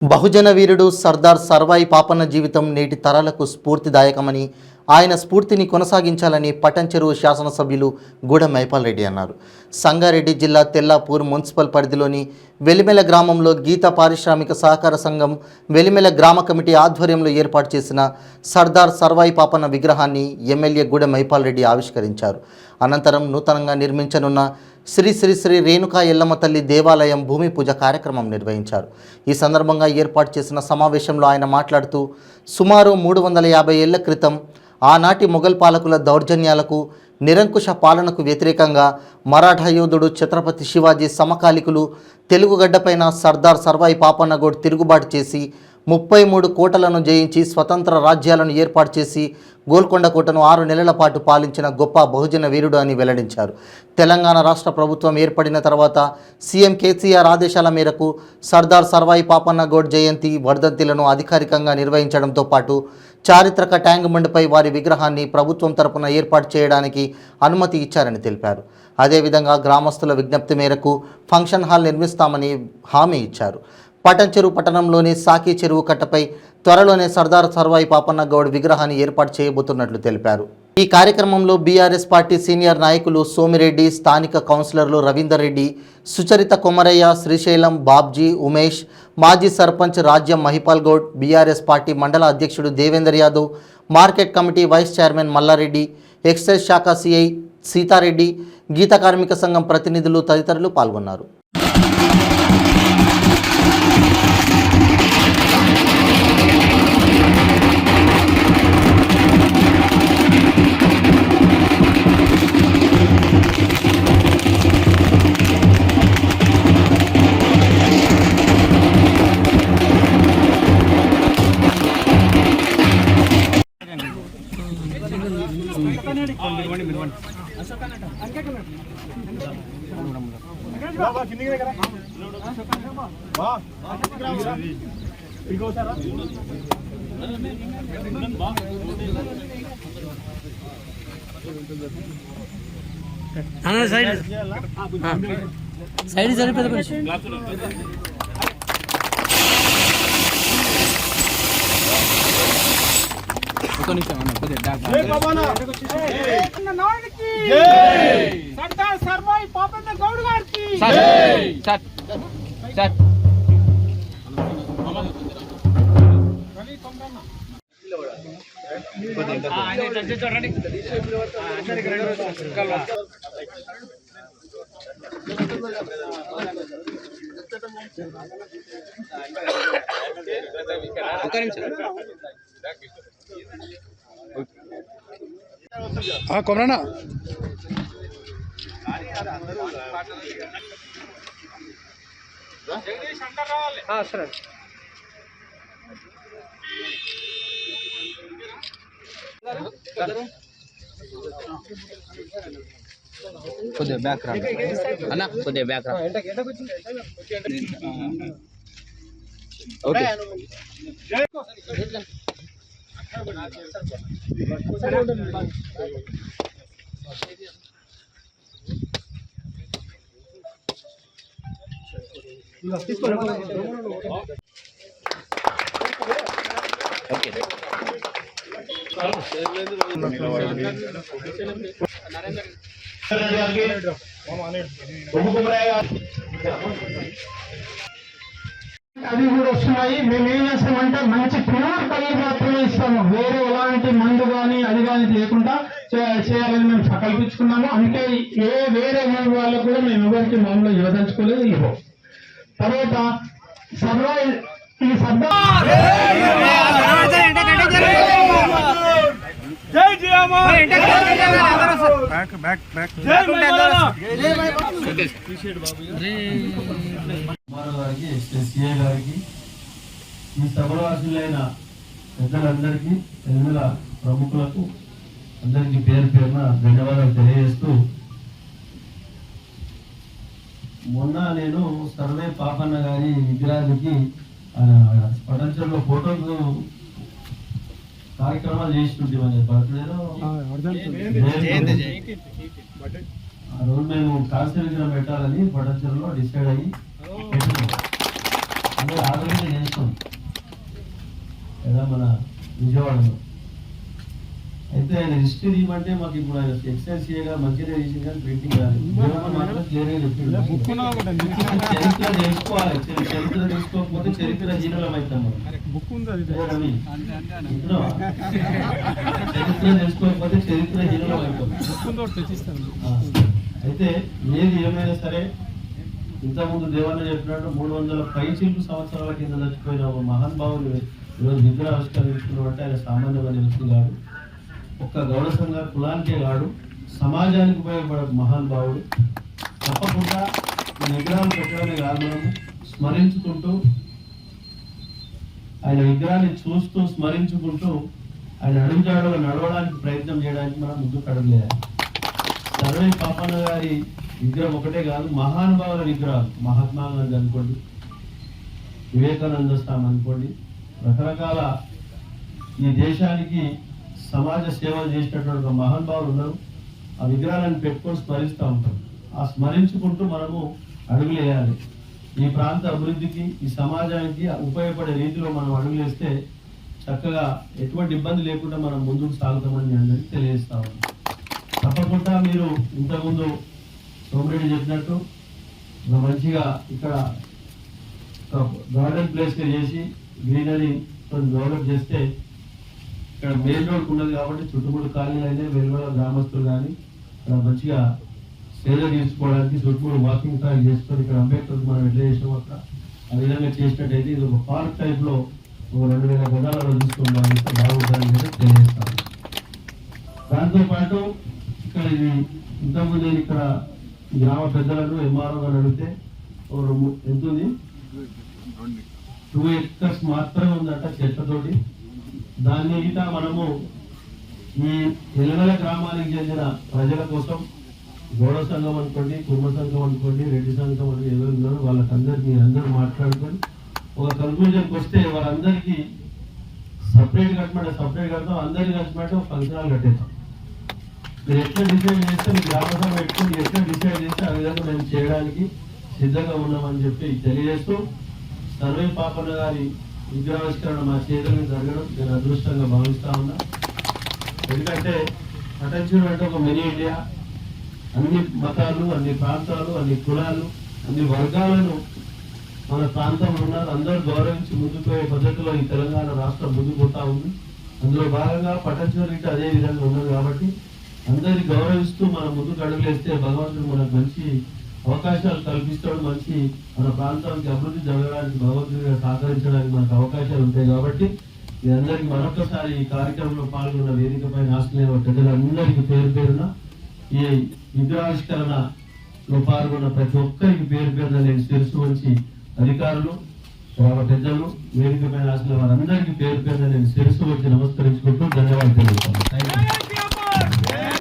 బహుజన వీరుడు సర్దార్ సర్వాయి పాపన్న జీవితం నేటి తరాలకు స్ఫూర్తిదాయకమని, ఆయన స్ఫూర్తిని కొనసాగించాలని పటంచెరువు శాసనసభ్యులు గూడెం మైపాల్ రెడ్డి అన్నారు. సంగారెడ్డి జిల్లా తెల్లాపూర్ మున్సిపల్ పరిధిలోని వెలిమెల గ్రామంలో గీత పారిశ్రామిక సహకార సంఘం వెలిమెల గ్రామ కమిటీ ఆధ్వర్యంలో ఏర్పాటు చేసిన సర్దార్ సర్వాయి పాపన్న విగ్రహాన్ని ఎమ్మెల్యే గూడెం మైపాల్ రెడ్డి ఆవిష్కరించారు. అనంతరం నూతనంగా నిర్మించనున్న శ్రీ శ్రీ శ్రీ రేణుకా ఎల్లమ్మ తల్లి దేవాలయం భూమి పూజ కార్యక్రమం నిర్వహించారు. ఈ సందర్భంగా ఏర్పాటు చేసిన సమావేశంలో ఆయన మాట్లాడుతూ, సుమారు 350 ఏళ్ల క్రితం ఆనాటి మొఘల్ పాలకుల దౌర్జన్యాలకు, నిరంకుశ పాలనకు వ్యతిరేకంగా మరాఠా యోధుడు ఛత్రపతి శివాజీ సమకాలికులు తెలుగు గడ్డపైన సర్దార్ సర్వాయి పాపన్న గౌడ్ తిరుగుబాటు చేసి 33 కోటలను జయించి స్వతంత్ర రాజ్యాలను ఏర్పాటు చేసి గోల్కొండ కోటను 6 నెలల పాటు పాలించిన గొప్ప బహుజన వీరుడు అని వెల్లడించారు. తెలంగాణ రాష్ట్ర ప్రభుత్వం ఏర్పడిన తర్వాత సీఎం కేసీఆర్ ఆదేశాల మేరకు సర్దార్ సర్వాయి పాపన్న గౌడ్ జయంతి, వర్ధంతిలను అధికారికంగా నిర్వహించడంతో పాటు చారిత్రక ట్యాంక్ బండ్పై వారి విగ్రహాన్ని ప్రభుత్వం తరపున ఏర్పాటు చేయడానికి అనుమతి ఇచ్చారని తెలిపారు. అదేవిధంగా గ్రామస్తుల విజ్ఞప్తి మేరకు ఫంక్షన్ హాల్ నిర్మిస్తామని హామీ ఇచ్చారు. పటంచెరువు పట్టణంలోని సాకి చెరువు కట్టపై త్వరలోనే సర్దార్ సర్వాయి పాపన్న గౌడ్ విగ్రహాన్ని ఏర్పాటు చేయబోతున్నట్లు తెలిపారు. ఈ కార్యక్రమంలో బీఆర్ఎస్ పార్టీ సీనియర్ నాయకులు సోమిరెడ్డి, స్థానిక కౌన్సిలర్లు రవీందర్ రెడ్డి, సుచరిత కొమరయ్య, శ్రీశైలం, బాబ్జీ, ఉమేష్, మాజీ సర్పంచ్ రాజ్యం మహిపాల్ గౌడ్, బీఆర్ఎస్ పార్టీ మండల అధ్యక్షుడు Devender Yadav, market committee vice chairman Mallareddy, excise శాఖ సిఐ సీతారెడ్డి, గీత కార్మిక సంఘం ప్రతినిధులు తదితరులు పాల్గొన్నారు. సైడ్ సరిపోతుంది. సర్దార్ సర్వాయి పాపన్న గౌడ్ గారికి కొమరనా సరే కొద్దిగా బ్యాక్ రా అన్న, కొద్దిగా బ్యాక్ రా. ఓకే అవి కూడా వస్తున్నాయి. మేము ఏం చేస్తామంటే మంచి ప్యూర్ పళ్ళు మాత్రమే ఇస్తాము. వేరే ఎలాంటి మందు కానీ అది కానీ లేకుండా చేయాలని మేము సంకల్పించుకున్నాము. అందుకే వేరే ఊరి వాళ్ళకు కూడా మేము ఎవరికి మామూలుగా యోచించుకోలేదు. ఇవ్వం తర్వాత సర్వాయి ఈ సర్దార్ జై జయమాన్ గారికి, సిఐ గారికి, ఈ సభలో హాజరులైన పెద్దలందరికీ, ఎన్నికల ప్రముఖులకు అందరికీ పేరు పేరున ధన్యవాదాలు తెలియజేస్తూ, మొన్న నేను సర్వాయి పాపన్న గారి విగ్రహానికి పటంచెరులో ఫోటోలు కార్యక్రమాలు చేస్తుంటామని బర్త్డేలో ఆ రోజు మేము కాస్త విగ్రహం పెట్టాలని పటంచెరులో డిసైడ్ అయ్యి అందరూ ఆరోగ్యంగా చేస్తాం కదా మన విజయవాడలో. అయితే ఆయన హిస్టరీ తీయమంటే మాకు ఇప్పుడు ఆయన ఎక్సైజ్ చేయగా మంచిగా చేసి కానీ ప్రింటింగ్ కాదు మాత్రం క్లియర్గా చెప్పిండు. చరిత్ర తెలుసుకోవాలి, చరిత్ర తెలుసుకోకపోతే చరిత్ర హీరోలం అవుతాం మనం. రవి చరిత్ర తెలుసుకోకపోతే చరిత్ర హీరోలం అవుతాం. అయితే ఏది ఏమైనా సరే ఇంతకుముందు దేవాలయం చెప్పినట్టు 300 పైచిల్పు సంవత్సరాల కింద చచ్చిపోయిన ఒక మహానుభావులు ఈరోజు విగ్రహావిష్కరించుకున్నట్టు ఆయన సామాన్యమైన వ్యక్తి కాదు, ఒక్క గౌడ సంఘ కులానికే కాదు సమాజానికి ఉపయోగపడే మహానుభావుడు. తప్పకుండా ఈ విగ్రహాలు పెట్టడమే కాదు, మనము స్మరించుకుంటూ ఆయన విగ్రహాన్ని చూస్తూ స్మరించుకుంటూ ఆయన అడుగుజాడలో నడవడానికి ప్రయత్నం చేయడానికి మనం ముందుకు అడగలేదు. సర్వే పాపన్న గారి విగ్రహం ఒకటే కాదు, మహానుభావుల విగ్రహాలు మహాత్మా గాంధీ అనుకోండి, వివేకానంద స్వామి అనుకోండి, రకరకాల ఈ దేశానికి సమాజ సేవలు చేసినటువంటి ఒక మహానుభావులు ఉన్నారు. ఆ విగ్రహాలను పెట్టుకొని స్మరిస్తూ ఉంటాం. ఆ స్మరించుకుంటూ మనము అడుగులేయాలి. ఈ ప్రాంత అభివృద్ధికి ఈ సమాజానికి ఉపయోగపడే రీతిలో మనం అడుగులేస్తే చక్కగా ఎటువంటి ఇబ్బంది లేకుండా మనం ముందుకు సాగుతామని మీ అందరికీ తెలియజేస్తా ఉన్నాం. తప్పకుండా మీరు ఇంతకుముందు సోమిరెడ్డి చెప్పినట్టు మంచిగా ఇక్కడ గార్డెన్ ప్లేస్ చేసి గ్రీనరీ డెవలప్ చేస్తే ఇక్కడ మెయిన్ రోడ్ ఉన్నది కాబట్టి చుట్టుముట్టు కాలనీలు అయితే వెలువల గ్రామస్తులు కానీ ఇక్కడ మంచిగా సేద తీసుకోవడానికి చుట్టుముట్టు వాకింగ్ ట్రాక్ చేసుకొని ఇక్కడ అంబేద్కర్ మనం ఎట్లా చేసాం అక్కడ ఆ విధంగా చేసినట్టయితే ఇది ఒక పార్క్ టైప్లో ఒక 2000 గదాలలో తీసుకొని బాగుంటుందని కూడా తెలియజేస్తాను. దాంతోపాటు ఇక్కడ ఇది ఇంతకుముందు నేను ఇక్కడ గ్రామ పెద్దలను ఎంఆర్ఓ గారు అడిగితే ఎంత ఉంది 2 acres మాత్రమే ఉందట చెట్లతోటి. దాన్ని ఇట్లా మనము ఈ ఎలగల గ్రామానికి చెందిన ప్రజల కోసం గౌడ సంఘం అనుకోండి, కుర్మ సంఘం అనుకోండి, రెడ్డి సంఘం అని ఎవరు ఉన్నారో వాళ్ళకందరికీ అందరూ మాట్లాడుకొని ఒక కన్క్లూజన్కి వస్తే వాళ్ళందరికీ సపరేట్ కట్టమంటే సపరేట్ కడతాం, అందరికీ కట్టమంటే ఒక ఫంక్షన్ హాల్ కట్టేస్తాం. మీరు ఎట్లా డిసైడ్ చేస్తే మీ గ్రామసభ పెట్టుకుని ఎట్లా డిసైడ్ చేస్తే ఆ విధంగా మేము చేయడానికి సిద్ధంగా ఉన్నామని చెప్పి తెలియజేస్తూ సర్వే పాపన్న గారి విగ్రహావిష్కరణ మా చేతులకు జరగడం నేను అదృష్టంగా భావిస్తా ఉన్నా. ఎందుకంటే పటంచెరు అంటే ఒక మినీ ఇండియా, అన్ని మతాలు, అన్ని ప్రాంతాలు, అన్ని కులాలు, అన్ని వర్గాలను మన ప్రాంతంలో ఉన్నారు. అందరూ గౌరవించి ముందుకు పోయే పద్ధతిలో ఈ తెలంగాణ రాష్ట్రం ముందుకు పోతా ఉంది. అందులో భాగంగా పటంచెరు ఇంటి అదే విధంగా ఉన్నది కాబట్టి అందరినీ గౌరవిస్తూ మనం ముందుకు అడుగులేస్తే భగవంతుడు మనకు మంచి అవకాశాలు కల్పిస్తాడు, మంచి మన ప్రాంతానికి అభివృద్ధి జరగడానికి భగవంతుడిగా సహకరించడానికి మనకు అవకాశాలు ఉంటాయి. కాబట్టి మీ అందరికీ మరొకసారి ఈ కార్యక్రమంలో పాల్గొన్న వేదికపై ఆశ్రయ పెద్దలందరికీ పేరు పేరున ఈ విగ్రహావిష్కరణలో పాల్గొన్న ప్రతి ఒక్కరికి పేరు పేరున నేను శిరస్సు వంచి అధికారులు, గ్రామ పెద్దలు, వేదికపై ఆశ్రయ వారందరికీ పేరు పేరున నేను శిరస్సు వచ్చి నమస్కరించుకుంటూ ధన్యవాదాలు తెలుపుతాను.